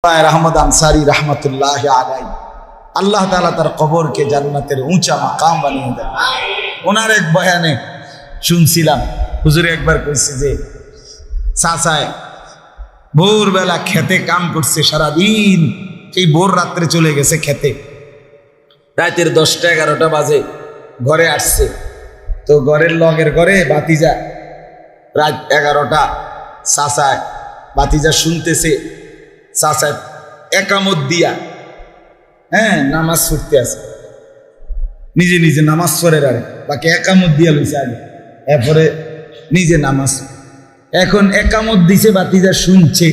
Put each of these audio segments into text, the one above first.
আহমদ আনসারী রহমতুল্লাহ আলাই, আল্লাহ তাআলা তার কবরকে জান্নাতের উঁচা মাকাম বানিয়ে দেন। ওনার এক বয়ানে শুনছিলাম, হুজুর একবার কইছে যে চাচায় ভোরবেলা খেতে কাম করছে সারাদিন, সেই ভোর রাত্রে চলে গেছে খেতে, রাতের 10টা-11টা বাজে ঘরে আসছে। তো ঘরের লগের ঘরে বাতিজা, রাত 11টা, চাচায় বাতিজা শুনতেছে চাচা একামত দিয়া নামাজ পড়তে আছে, নিজে নিজে নামাজ পড়ে আরে বাকি একামত দিয়া লইছে আগে, এরপরে নিজে নামাজ। এখন একামত দিছে, বাতিজা শুনছে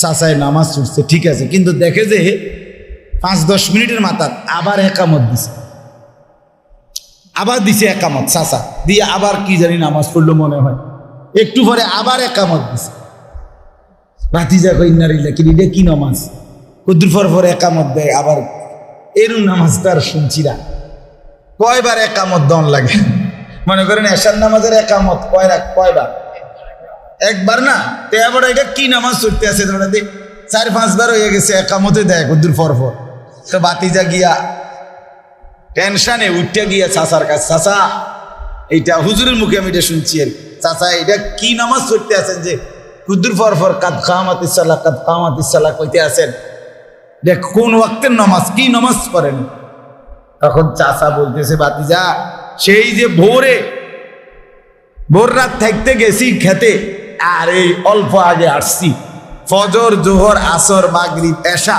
চাচায় নামাজ পড়ছে, ঠিক আছে, কিন্তু দেখে যে 5-10 মিনিটের মাথা আবার একামত দিছে, আবার দিছে একামত চাচা দিয়ে, আবার কি জানি নামাজ পড়লো মনে হয়, একটু পরে আবার একামত দিছে। ভাতিজা কই নারিলা কি রে, কি নামাজ কদ্দুর পর একামত দেয়, আবার এরু নামাজ তার শুনছি না। কয়বার একামত দন লাগে? মনে করেন এশার নামাজের একামত কয়বার? একবার না। তো এবার এটা কি নামাজ চলতে আছে, 4-5 বার হয়ে গেছে একামতে দেয় কদ্দুর পর। তো ভাতিজা গিয়া টেনশনে উঠতে গিয়া চাচার কাছে, চাচা এইটা হুজুরের মুখে আমি এটা শুনছি, চাচা এটা কি নামাজ চলতে আছেন যে কুদ্দুর পর কাদ কামাতিস সালাহ কইতে আছেন, দেখ কোন ওয়াক্তের নামাজ, কি নামাজ পড়েন? তখন চাচা বলতেছে, ভাতিজা সেই যে ভোর রাত থাকতে গেছি খেতে, আর এই অল্প আগে আসছি, ফজর, জোহর, আসর, মাগরিব, এশা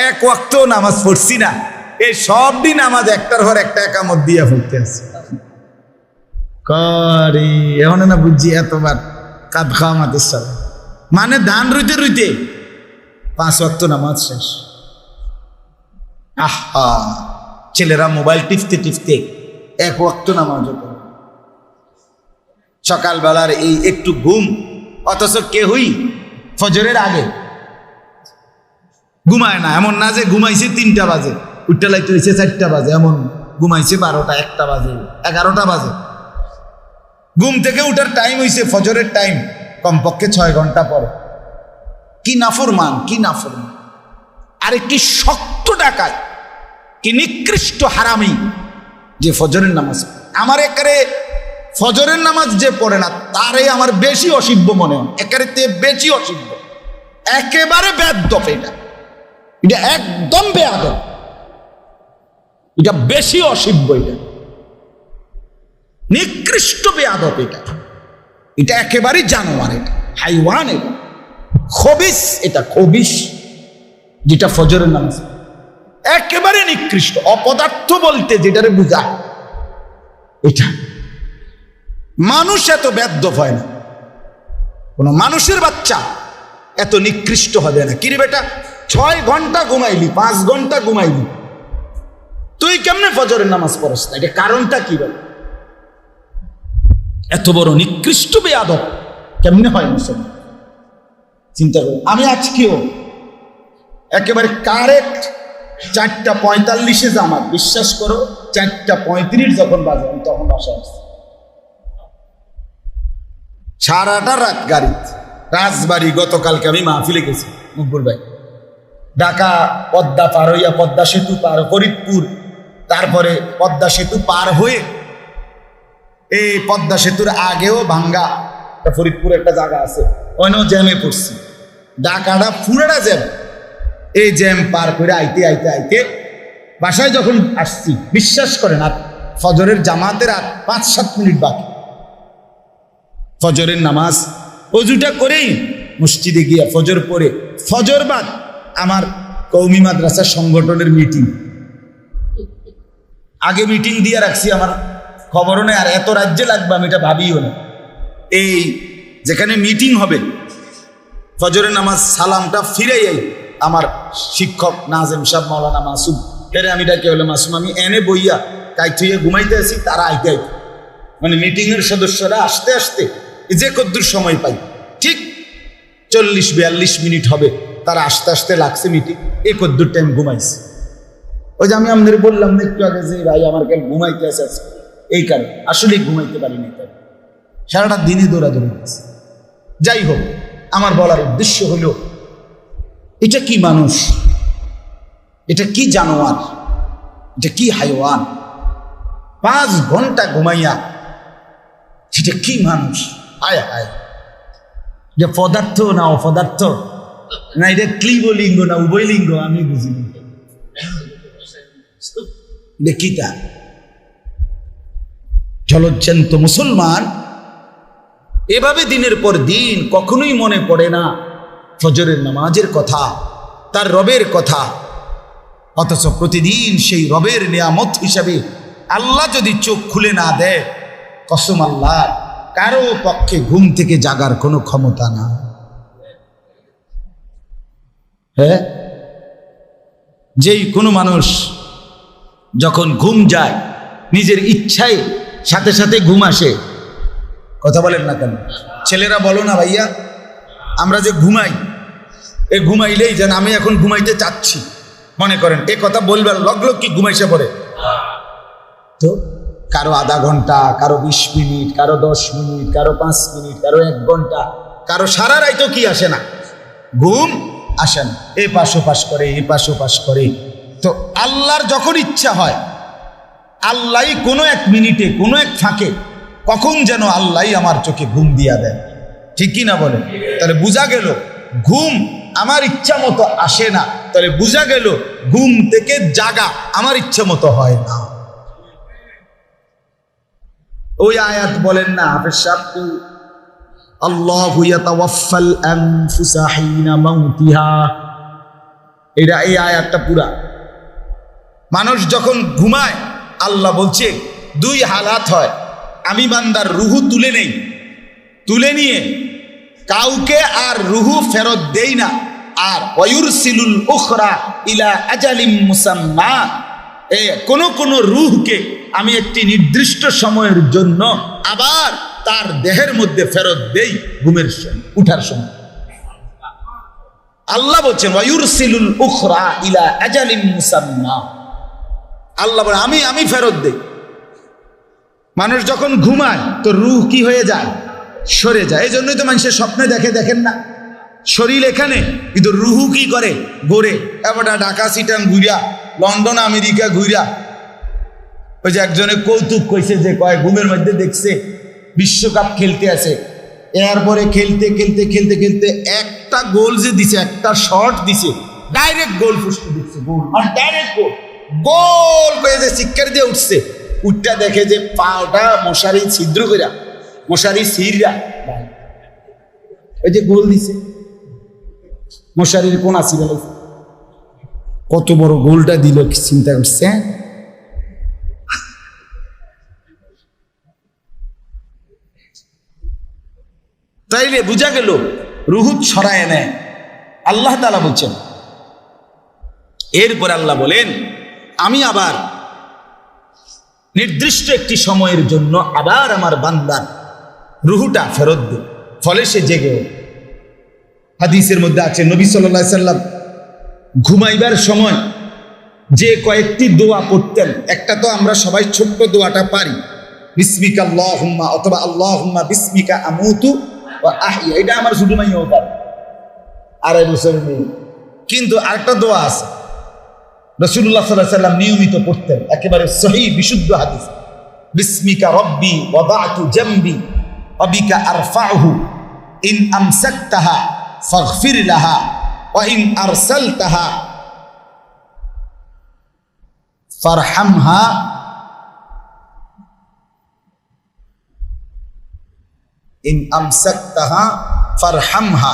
এক ওয়াক্ত নামাজ পড়ছি না, এই সব দিন নামাজ একটার পর একটা একামত দিয়া পড়তে আছে। করি এখন না বুঝছি এতবার কাদ কামাতিস সালাহ মানে ধান রুইতে রুইতে 5 ওয়াক্ত নামাজ শেষ। আহা, ছেলেরা মোবাইল টিপতে টিপতে 1 ওয়াক্ত নামাজ পড়ে, সকালবেলার এই একটু ঘুম, অথচ কেউই ফজরের আগে ঘুমায় না। এমন না যে ঘুমাইছে 3টা বাজে উঠতে লাইতে হয়েছে 4টা বাজে, এমন ঘুমাইছে 12টা, 1টা বাজে, 11টা বাজে। ঘুম থেকে উঠার টাইম হয়েছে ফজরের টাইম, কমপক্ষে 6 ঘন্টা পরে। কি নাফরমান, কি নাফরমান! আর একটি শক্ত ডাকায়, কি নিকৃষ্ট হারামি যে ফজরের নামাজ। আমার একারে ফজরের নামাজ যে পড়ে না তারে আমার বেশি অসিব্য মনে হয়, একারে বেশি অসিব্য, একেবারে বেয়াদব। এটা একদম বেয়াদব, এটা বেশি অসিব্য, এটা নিকৃষ্ট বেয়াদব, এটা একেবারেই জানোয়ার, এটা হাইওয়ান, এটা খবিস, এটা খবিস যেটা ফজরের নামাজ একেবারে নিকৃষ্ট অপদার্থ বলতে যেটারে বুঝায় এটা। মানুষ এত বেয়াদব হয় না, কোন মানুষের বাচ্চা এত নিকৃষ্ট হবে না। কিরে বেটা, 6 ঘন্টা ঘুমাইলি, 5 ঘন্টা ঘুমাইলি, তুই কেমনে ফজরের নামাজ পড়স না? এটা কারণটা কি বল? এত বড় নিকৃষ্ট বেয়াদব কেমনে হয় মুসলমান? চিন্তা করি। আমি আজকেও একেবারে কারেক্ট 4:45 জামাত, বিশ্বাস করো 4:35 যখন বাজে আমি তখন বাসায় আসছি। সারাটা রাত গাড়ি, রাজবাড়ি। গতকালকে আমি মাহফিলে গেছি, মকবুল ভাই, ঢাকা পদ্মা পার হইয়া, পদ্মা সেতু পার, ফরিদপুর, তারপরে পদ্মা সেতু পার হয়ে, এই পদ্মা সেতুর আগেও ভাঙ্গা ফরিদপুর একটা জায়গা আছে, ওইখানেও জ্যামে পড়ছি। ঢাকাটা পুরাটা জ্যাম। এই জ্যাম পার করে আইতে আইতে আইতে বাসায় যখন আসছি, বিশ্বাস করেন, আর ফজরের জামাতের আর 5-7 মিনিট বাকি। ফজরের নামাজ অজুটা করেই মসজিদে গিয়া ফজর পড়ে, ফজর বাদ আমার কওমি মাদ্রাসা সংগঠনের মিটিং, আগে মিটিং দিয়ে রাখছি, আমার খবরও নেই, আর এত রাজ্যে লাগবে আমি এটা ভাবিও না। এই যেখানে মিটিং হবে, ফজরের নামাজ সালামটা ফিরাই আমার শিক্ষক নাজেম সাহেব, মাওলানা মাসুম, ফেরে আমি ডাকে হলে মাসুম, আমি এনে বইয়া কাইট হইয়া ঘুমাইতে আছি, তারা আইতে আইতে, মানে মিটিংয়ের সদস্যরা আসতে আসতে যে কদ্দুর সময় পাই, ঠিক 40-42 মিনিট হবে, তারা আসতে আসতে লাগছে মিটিং, এই কদ্দুর টাইম ঘুমাইছে। ওই যে আমি আপনাদের বললাম না একটু আগে যে ভাই আমার কাল ঘুমাইতে আসে, এই কারণে আসলে ঘুমাইতে পারিনি, তাই সারাটা দিনই দৌড়াদৌড়ি গেছে। যাই হোক, আমার বলার উদ্দেশ্য হলো এটা কি মানুষ, এটা কি জানোয়ার, এটা কি হাইওয়ান? 5 ঘন্টা ঘুমাইয়া সেটা কি মানুষ? হায় হায়, যে পদার্থ না অপদার্থ, না এটা ক্লিবলিঙ্গ না উভয়লিঙ্গ, আমি বুঝি না। দেখিতা জলজ্জান্ত মুসলমান এভাবে দিনের পর দিন কখনোই মনে পড়ে না ফজরের নামাজের কথা, তার রবের কথা। অথচ প্রতিদিন সেই রবের নিয়ামত হিসাবে আল্লাহ যদি চোখ খুলে না দেয়, কসম আল্লাহ, কারো পক্ষে ঘুম থেকে জাগার কোনো ক্ষমতা না। হ্যাঁ, যেই কোনো মানুষ যখন ঘুম যায় নিজের ইচ্ছায় সাথে সাথে ঘুম আসে। কথা বলেন না কেন? ছেলেরা বলো না ভাইয়া, আমরা যে ঘুমাই, এ ঘুমাইলেই যেন আমি এখন ঘুমাইতে চাচ্ছি মনে করেন, এ কথা বলবার লগলগ কি ঘুমাইছে পড়ে। তো কারো আধা ঘন্টা, কারো 20 মিনিট, কারো 10 মিনিট, কারো 5 মিনিট, কারো 1 ঘন্টা, কারো সারা রাইতো কি আসে না, ঘুম আসে না। এ পাশো পাশ করে, এ পাশো পাশ করে। তো আল্লাহর যখন ইচ্ছা হয়, আল্লাহ কোনো 1 মিনিটে, কোনো 1 ফাঁকে কখন যেন আল্লাহ আমার চোখে ঘুম দিয়া দেন। ঠিক কি না বলেন? তাহলে বোঝা গেল ঘুম আমার ইচ্ছা মতো আসে না, তাহলে বোঝা গেল ঘুম থেকে জাগা আমার ইচ্ছা মতো হয় না। ওই আয়াত বলেন না হাফেজ সাহেব, আল্লাহু ইয়াতাওয়াফাল আনফুসা হিনা মাউতিহা, এটা এই আয়াতটা পুরা। মানুষ যখন ঘুমায় আল্লাহ বলছে 2 হালাত হয়, আমি বান্দার রুহু তুলে নেই, তুলে নিয়ে কাউকে আর রুহু ফেরত দেই না। আর ওয়ুরসিলুল উখরা ইলা আজালিম মুসাম্মা, কোন রূহকে আমি একটি নির্দিষ্ট সময়ের জন্য আবার তার দেহের মধ্যে ফেরত দেই ঘুমের সময়, উঠার সময়। আল্লাহ বলছেন ওয়ুরসিলুল উখরা ইলা আজালিম মুসাম্মা, আল্লাহ বলে আমি ফেরত দেই। মানুষ যখন ঘুমায় তো রূহ কি হয়ে যায়? সরে যায়। এই জন্যই তো মানুষের স্বপ্নে দেখে, দেখেন না, শরীর এখানে কিন্তু রুহু কি করে? ঘোরে। এবার ঢাকা সিটাং ঘুরিয়া, লন্ডন আমেরিকা ঘুরিয়া। ওই যে একজনে কৌতুক কইছে যে কয় ঘুমের মধ্যে দেখছে বিশ্বকাপ খেলতে আছে, এরপরে খেলতে খেলতে খেলতে খেলতে একটা গোল যে দিছে, একটা শট দিছে, ডাইরেক্ট গোল পুষ্ট দিচ্ছে, গোল আর ডাইরেক্ট গোল, গোল করে যে শিক্ষার দিয়ে উঠছে, উঠটা দেখে যে পাটা মশারি ছিদ্র কইরা, মশারি ছিঁড়া, ওই যে গোল দিছে, মশারির কোনা ছিঁড়া লাগছে। কত বড় গোলটা দিল চিন্তা করছে। তাইলে বুঝা গেল রুহুত ছড়ায় নেয় আল্লাহ তাআলা বলছেন। এরপর আল্লাহ বলেন আমি আবার নির্দিষ্ট একটি সময়ের জন্য আবার আমার বান্দার রুহুটা ফেরত দেব, ফলে সে জেগে ওঠে। হাদিসের মধ্যে আছে নবী সাল্লাল্লাহু আলাইহি সাল্লাম ঘুমাইবার সময় যে কয়েকটি দোয়া পড়তেন, একটা তো আমরা সবাই ছোট্ট দোয়াটা পারি, বিসমিকা আল্লাহুম্মা, অথবা আল্লাহুম্মা বিসমিকা আমুতু ওয়া আহইয়া, এটা আমার ছোট মাইয়াও পারে, 2.5 বছরের মেয়ে। কিন্তু আরেকটা দোয়া আছে রাসূলুল্লাহ সাল্লাল্লাহু আলাইহি সাল্লাম নিয়মিত পড়তেন, একেবারে সহিহ বিশুদ্ধ হাদিস, বিসমিকা রব্বি ওয়াদাতু জামবি ওয়া বিকা আরফাউহু ইন আমসাকতাহা ফাগফির লাহা ওয়া ইন আরসালতাহা ফারহামহা ইন আমসাকতাহা ফারহামহা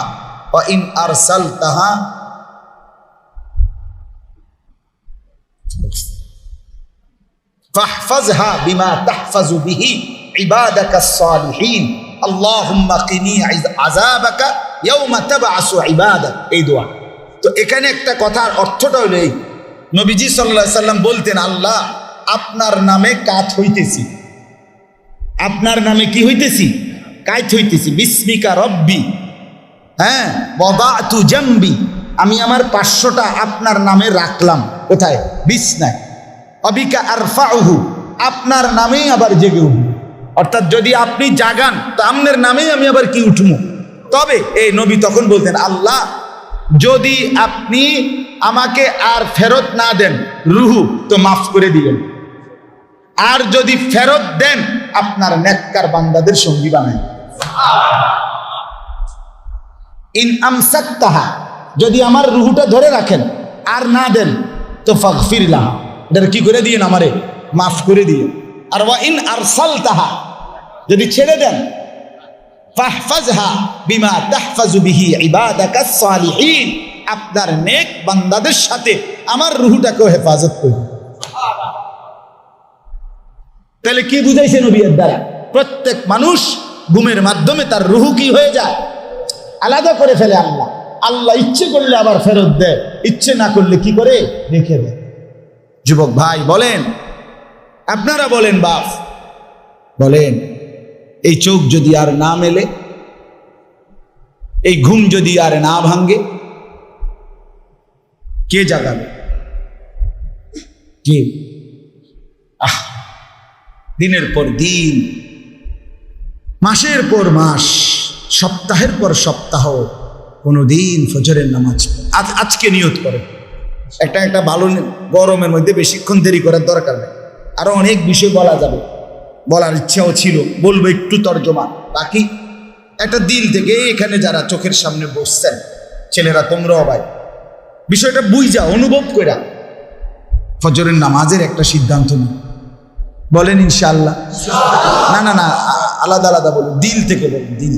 ওয়া ইন আরসালতাহা ফাহফাজহা বিমা তাহফাজু বিহি ইবাদাকাস সালিহিন আল্লাহুম্মা কিনি আযাবাকা ইয়াওমা তাবআসু ইবাদাক। এই দোয়া। তো এখানে একটা কথার অর্থটা হলো এই, নবীজি সাল্লাল্লাহু আলাইহি সাল্লাম বলতেন, আল্লাহ আপনার নামে কাত হইতেছি, আপনার নামে কি হইতেছি? কাত হইতেছি। বিসমিকা রব্বি, হ্যাঁ, ওয়াদাতু জামবি, আমি আমার 500টা আপনার নামে রাখলাম। কোথায়? বিছনায়। অবিকা আরফাউহু, আপনার নামেই আবার জেগে উঠব। অর্থাৎ যদি আপনি জাগান তো আপনার নামেই আমি আবার কি উঠবো। তবে এই নবী তখন বলতেন, আল্লাহ যদি আপনি আমাকে আর ফেরত না দেন রুহু তো মাফ করে দিবেন, আর যদি ফেরত দেন আপনার নেককার বান্দাদের সঙ্গী বানাই। ইন আমসাকতাহা, যদি আমার রুহুটা ধরে রাখেন আর না দেন তো ফাগফির লাহা, এটা কি করে দিয়েন, আমারে মাফ করে দিয়েন। আর ওয়া ইন আরসালতাহা, যদি ছেড়ে দেন ফাহফাজহা বিমা তাহফাজু বিহি ইবাদাকাস সালিহিন, আপনার নেক বান্দাদের সাথে আমার রুহুটাকেও হেফাজত করুন। তাহলে কি বুঝাইছে নবীর দ্বারা? প্রত্যেক মানুষ ঘুমের মাধ্যমে তার রুহু কি হয়ে যায়, আলাদা করে ফেলে। আল্লাহ আল্লাহ ইচ্ছে করলে আবার ফেরত দেয়, ইচ্ছে না করলে কি করে রেখে দেয়। যুবক ভাই বলেন, আপনারা বলেন, বাপ বলেন, এই চোখ যদি আর না মেলে, এই ঘুম যদি আর না ভাঙ্গে, কে জাগাবে? কে? দিনের পর দিন, মাসের পর মাস, সপ্তাহের পর সপ্তাহ কোনদিন ফজরের নামাজ আজকে নিয়ত করে। একটা ভালো গরমের মধ্যে বেশিক্ষণ দেরি করার দরকার নেই, আরো অনেক বিষয় বলা যাবে, বলার ইচ্ছাও ছিল, বলবো একটু তর্জমা। বাকি একটা দিল থেকে এখানে যারা চোখের সামনে বসছেন, ছেলেরা তোমরাও ভাই বিষয়টা বুঝা অনুভব কইরা ফজরের নামাজের একটা সিদ্ধান্ত নিই। বলেন ইনশাআল্লাহ? না না না, আলাদা আলাদা বলুন, দিল থেকে বলুন। দিল,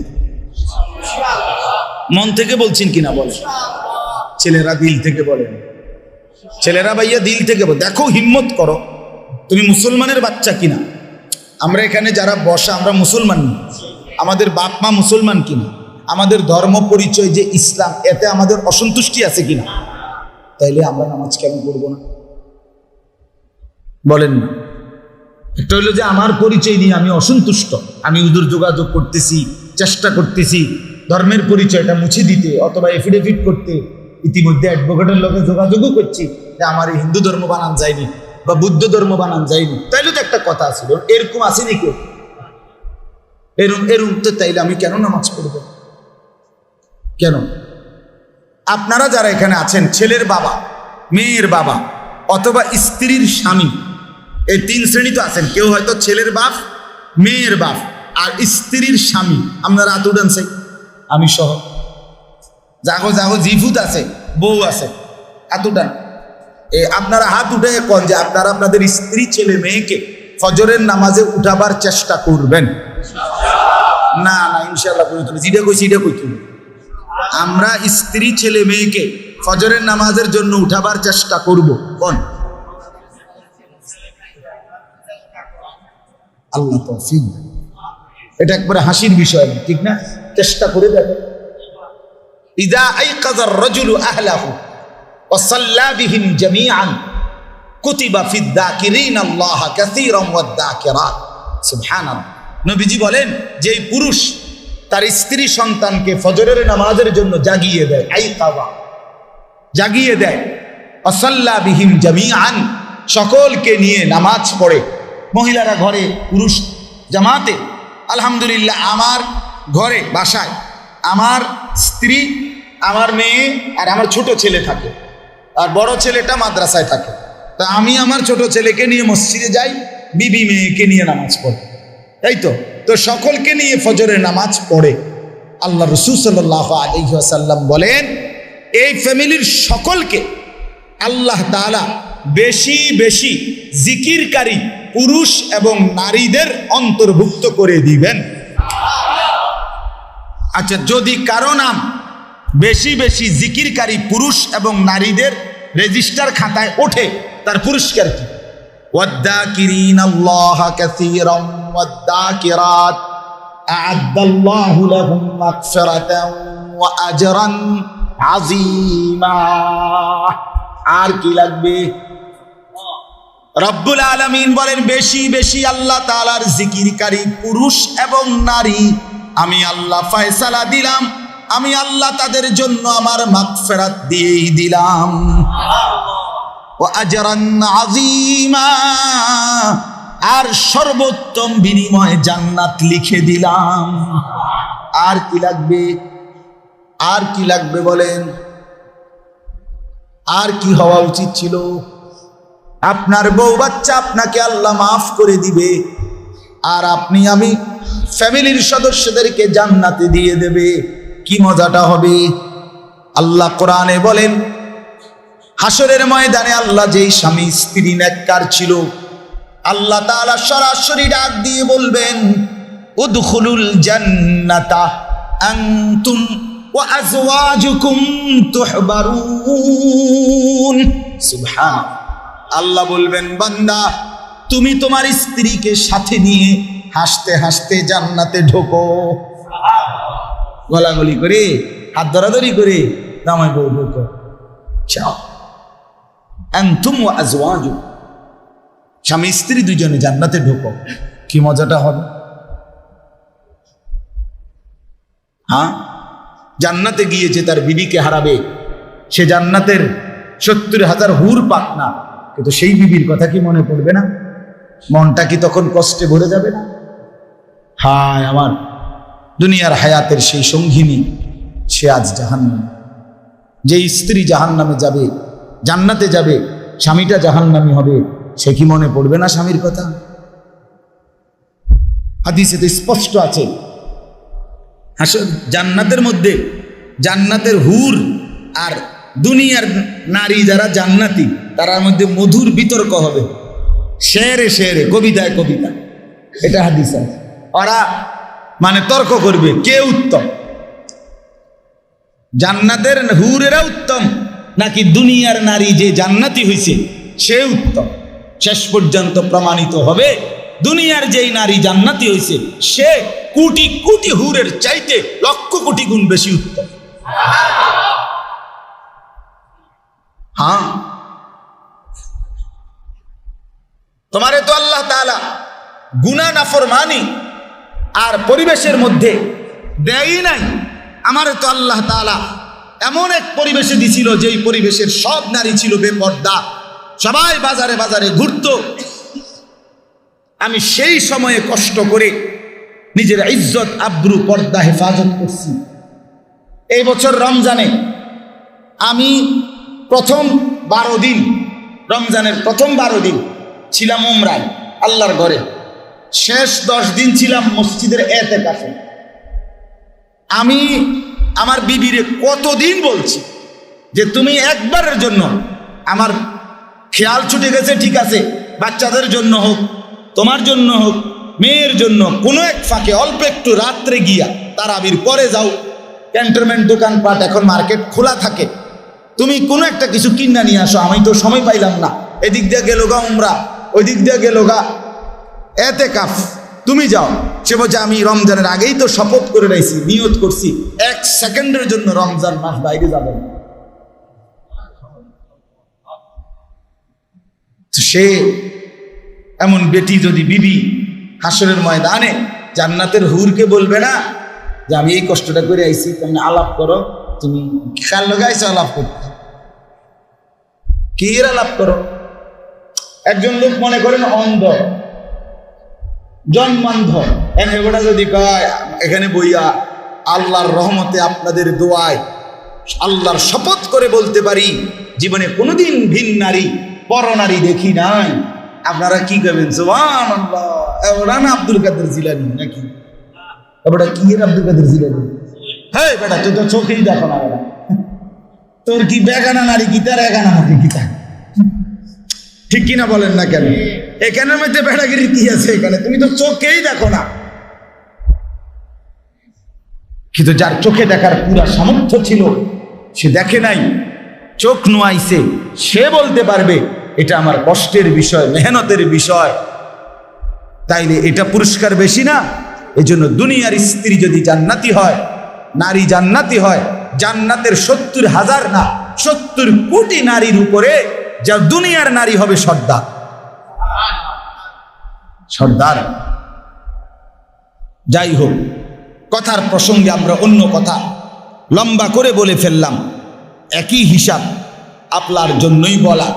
মন থেকে বলছেন কিনা বলেন। ছেলেরা দিল থেকে বলেন, ছেলেরা ভাইয়া দিল থেকে বল। দেখো, হিম্মত করো, তুমি মুসলমানের বাচ্চা কিনা। আমরা এখানে যারা বসা, আমরা মুসলমান, আমাদের বাপ মা মুসলমান কিনা, আমাদের ধর্ম পরিচয় যে ইসলাম, এতে আমাদের অসন্তুষ্টি আছে কিনা, তাইলে আমরা নামাজ কেন করবো না? বলেন না। একটা হইলো যে আমার পরিচয় নিয়ে আমি অসন্তুষ্ট, আমি হুজুর যোগাযোগ করতেছি, চেষ্টা করতেছি ধর্মের পরিচয়টা মুছে দিতে, অথবা এফিডেভিট করতে, ইতিমধ্যে অ্যাডভোকেটের লোকে যোগাযোগও করছি যে আমার এই হিন্দু ধর্ম বানান যায়নি বা বুদ্ধ ধর্ম বানান যায়নি। তাইলে তো একটা কথা ছিল, এরকম আসেনি কেউ, এরম তো, তাইলে আমি কেন নামাজ পড়ব? কেন? আপনারা যারা এখানে আছেন, ছেলের বাবা, মেয়ের বাবা, অথবা স্ত্রীর স্বামী, এই তিন শ্রেণী তো আছেন। কেউ হয়তো ছেলের বাপ, মেয়ের বাপ আর স্ত্রীর স্বামী। আপনারা হাত উঠান, চাই আমি সহ, জাগো জাগো, জিফুত আছে, বউ আছে, হাত উঠান। আপনারা হাত উঠে কোন যে আপনারা আপনাদের স্ত্রী ছেলে মেয়েকে ফজরের নামাজে উঠাবার চেষ্টা করবেন? না না, ইনশাআল্লাহ করে তুলি, যেটা কইছি এটা কই তুলি। আমরা স্ত্রী ছেলে মেয়েকে ফজরের নামাজের জন্য উঠাবার চেষ্টা করব। কোন? আল্লাহ তৌফিক। এটা একবারে হাসির বিষয়, ঠিক না? চেষ্টা করে দেখো। ইযা আইকাযার রাজুলু আহলাহু ওয়া সাল্লা বিহিম জামিআন কুতিবা ফিদ যাকিরিনাল্লাহ কাসীরান ওয়াদ যাকিরাত। সুবহানাল্লাহ। নবীজি বলেন, যে পুরুষ তার স্ত্রী সন্তানকে ফজরের নামাজের জন্য জাগিয়ে দেয়, আইকাযা, জাগিয়ে দেয়, ওয়া সাল্লা বিহিম জামিআন, সকলকে নিয়ে নামাজ পড়ে। মহিলারা ঘরে, পুরুষ জামাতে। আলহামদুলিল্লাহ, আমার ঘরে বাসায় আমার স্ত্রী, আমার মেয়ে আর আমার ছোট ছেলে থাকে, আর বড় ছেলেটা মাদ্রাসায় থাকে। তা আমি আমার ছোট ছেলেকে নিয়ে মসজিদে যাই, বিবি মেয়েকে নিয়ে নামাজ পড়ে, তাই তো। তো সকলকে নিয়ে ফজরের নামাজ পড়ে। আল্লাহ রাসূল সাল্লাল্লাহু আলাইহি ওয়াসাল্লাম বলেন, এই ফ্যামিলির সকলকে আল্লাহ তাআলা বেশি বেশি জিকিরকারী পুরুষ এবং নারীদের অন্তর্ভুক্ত করে দিবেন। আচ্ছা, যদি কারো নাম বেশি বেশি জিকিরকারী পুরুষ এবং নারীদের রেজিস্টার খাতায় ওঠে, তার পুরস্কার কি? ওয়াদ্দাকিরিনাল্লাহ কাসীরান ওয়াদ্দাকিরাত আ'আদ্দাল্লাহু লাহুম মাগফিরাতান ওয়া আজরান আযীমা। আর কি লাগবে? রব্বুল আলামিন বলেন, বেশি বেশি আল্লাহ তাআলার জিকিরকারী পুরুষ এবং নারী আমি আল্লাহ ফয়সালা দিলাম, আমি আল্লাহ তাদের জন্য আমার মাগফিরাত দিয়েই দিলাম। ওয়া আজরান আযীমা, আর সর্বোত্তম বিনিময় জান্নাত লিখে দিলাম। আর কি লাগবে? আর কি লাগবে বলেন? আর কি হওয়া উচিত ছিল? আপনার বউ বাচ্চা আপনাকে আল্লাহ মাফ করে দিবে, আর আপনি আমি ফ্যামিলির সদস্যদেরকে জান্নাতে দিয়ে দেবে। কি মজাটা হবে! আল্লাহ কোরআনে বলেন, হাসরের ময়দানে আল্লাহ যেই স্বামী স্ত্রী নেককার ছিল, আল্লাহ তাআলা সরাসরি ডাক দিয়ে বলবেন, উদখুলুল জান্নাতা আনতুম ওয়া আজওয়াজুকুম তুহবারুন। সুবহানাল্লাহ। আল্লাহ বলবেন, বান্দা তুমি তোমার স্ত্রীকে সাথে নিয়ে হাসতে হাসতে জান্নাতে ঢোকো। গলাগলি করে, হাত ধরাধরি করে, জামাই বউ ঢোকো, চাও। আনতুম ওয়া আজওয়াজুকুম, স্বামী স্ত্রী দুজনে জান্নাতে ঢোকো। কি মজাটা হবে! হ্যাঁ, জান্নাতে গিয়েছে তার বিবিকে হারাবে, সে জান্নাতের 70,000 হুর পাক না, কিন্তু সেই বিবির কথা কি মনে পড়বে না? মনটা কি তখন কষ্টে ভরে যাবে না? হায় আমার দুনিয়ার হায়াতের সেই সঙ্গিনী, সে আজ জাহান্নামে। যে স্ত্রী জাহান্নামে যাবে, জান্নাতে যাবে, স্বামীটা জাহান্নামী হবে, সে কি মনে পড়বে না স্বামীর কথা? হাদিসে তো স্পষ্ট আছে, জান্নাতের মধ্যে জান্নাতের হুর আর দুনিয়ার নারী যারা জান্নাতি, তার মধ্যে মধুর বিতর্ক হবে, শেরে শেরে, কবিতায় কবিতা। এটা হাদিস আছে। ওরা মানে তর্ক করবে কে উত্তম, জান্নাতের হুরেরা উত্তম নাকি দুনিয়ার নারী যে জান্নাতি হয়েছে সে উত্তম। শেষ পর্যন্ত প্রমাণিত হবে দুনিয়ার যেই নারী জান্নাতি হয়েছে সে কোটি কোটি হুরের চাইতে লক্ষ কোটি গুণ বেশি উত্তম। হ্যাঁ, তোমারে তো আল্লাহ তাআলা গুনাহ নাফরমানি আর পরিবেশের মধ্যে দেয়ই নাই। আমারে তো আল্লাহ তাআলা এমন এক পরিবেশে দিছিল যেই পরিবেশের সব নারী ছিল বেপর্দা, সবাই বাজারে বাজারে ঘুরতো। আমি সেই সময়ে কষ্ট করে নিজের ইজ্জত আব্রু পর্দা হেফাজত করছি। এই বছর রমজানে আমি প্রথম 12 দিন, রমজানের প্রথম 12 দিন ছিলাম উমরায় আল্লাহর ঘরে, শেষ 10 দিন ছিলাম মসজিদের এতেকাফে। আমি আমার বিবিরে কতদিন বলছি যে তুমি একবারের জন্য, আমার খেয়াল ছুটে গেছে ঠিক আছে, বাচ্চাদের জন্য হোক, তোমার জন্য হোক, মেয়ের জন্য, কোনো এক ফাঁকে অল্প একটু রাত্রে গিয়া তারাবির পরে যাও, ক্যান্টনমেন্ট দোকানপাট এখন মার্কেট খোলা থাকে, তুমি কোনো একটা কিছু কিনা নিয়ে আসো। আমি তো সময় পাইলাম না, এদিক দিয়ে গেল গা উমরা, ওই দিক দিয়ে গেল গা এতেকাফ, তুমি যাও। সে বলছে আমি রমজানের আগেই তো শপথ করে রয়েছি, নিয়ত করছি 1 সেকেন্ডের জন্য রমজান মাস বাইরে যাবে না। সে এমন বেটি যদি বিবি হাসরের ময়দানে জান্নাতের হুরকে বলবে না যে আমি এই কষ্টটা করে আইছি, তুমি আলাপ করো, তুমি খেয়াল লাগাইছো আলাপ করতে, কি আলাপ করো? একজন লোক মনে করেন অন্ধ, জন্মান্ধ, এগুলা যদি কয় এখানে বইয়া আল্লাহর রহমতে আপনাদের দোয়ায় আল্লাহর শপথ করে বলতে পারি জীবনে কোনোদিন ভিন নারী পর নারী দেখি নাই, আপনারা কি করবেন? সুবহানাল্লাহ। ওরা না আব্দুল কাদের জিলানী নাকি? ওটা কি এর আব্দুল কাদের জিলানী? হ্যাঁ বেটা, তুই তো চোখেই দেখো না বেটা, তোর কি বেগানা নারী কি তার এগানা নারী কি তার? ঠিক কিনা বলেন না কেন? এখানের মধ্যে বেড়াগিরি কি আছে এখানে? তুমি তো চোখেই দেখো না। কিন্তু যার চোখে দেখার পুরা সামর্থ্য ছিল সে দেখে নাই, চোখ নোয়াইছে, সে বলতে পারবে এটা আমার কষ্টের বিষয়, মেহনতের বিষয়। তাইলে এটা পুরস্কার বেশি না? এজন্য দুনিয়ার স্ত্রী যদি জান্নাতি হয়, নারী জান্নাতি হয়, জান্নাতের 70,000 না 70 কোটি নারীর উপরে যা দুনিয়ার নারী হবে সর্দার। সর্দার। যাই হোক, কথার প্রসঙ্গে আমরা অন্য কথা লম্বা করে বলে ফেললাম। একই হিসাব আপনার জন্যই বলা,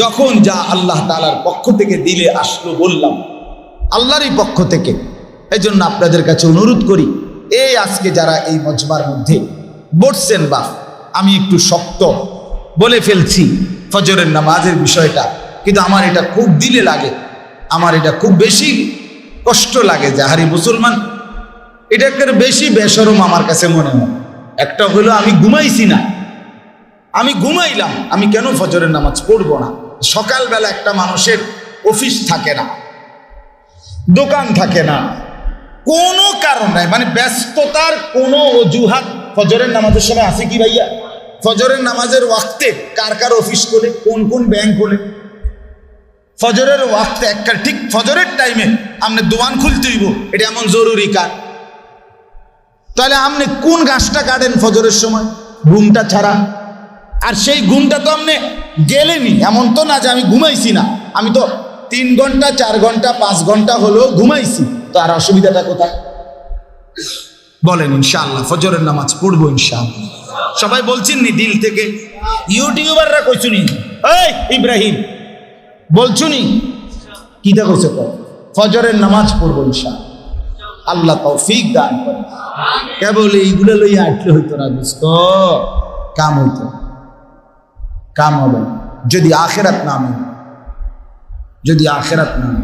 যখন যা আল্লাহ তাআলার পক্ষ থেকে দিলে আসলো বললাম, আল্লাহরই পক্ষ থেকে। এই জন্য আপনাদের কাছে অনুরোধ করি, এই আজকে যারা এই মজমার মধ্যে বসছেন, বা আমি একটু শক্ত বলে ফেলছি ফজরের নামাজের বিষয়টা, কিন্তু আমার এটা খুব দিলে লাগে, আমার এটা খুব বেশি কষ্ট লাগে যে হারি মুসলমান এটা একটা বেশি বেশরম আমার কাছে মনে হয়। একটা হলো আমি ঘুমাইছি না, আমি ঘুমাইলাম, আমি কেন ফজরের নামাজ পড়বো না? সকালবেলা একটা মানুষের অফিস থাকে না, দোকান থাকে না, কোনো কারণ নাই, মানে ব্যস্ততার কোনো অজুহাত ফজরের নামাজের সময় আছে কি ভাইয়া? ফজরের নামাজের ওয়াক্তে কার কার অফিস খোলে, কোন কোন ব্যাংক খোলে? ফজরের ওয়াক্তে একটা ঠিক ফজরের টাইমে আপনি দোকান খুলতে হইব, এটা এমন জরুরি কাজ। তাহলে আপনি কোন গাছটা কাটেন ফজরের সময়? ঘুমটা ছাড়া। আর সেই ঘুমটা তো আপনি গেলেনি, এমন তো না যে আমি ঘুমাইছি না, আমি তো 3 ঘন্টা 4 ঘন্টা 5 ঘন্টা হলো ঘুমাইছি, তো আর অসুবিধাটা কোথায়? বলেন ইনশাআল্লাহ ফজরের নামাজ পড়বো ইনশাআল্লাহ। সবাই বলছেন নি দিল থেকে? ইউটিউবাররা কইছুনি, এই ইব্রাহিম বলছুনি কিটা কইছে, ফজরের নামাজ পড়বো ইনশাআল্লাহ। আল্লাহ তৌফিক দান করেন। কেবল এইগুলো লইয়া আটলে হইতো না, দোস্ত, কাম হইতো, কাম হবে যদি আখেরাত নামে, যদি আখেরাত নামে।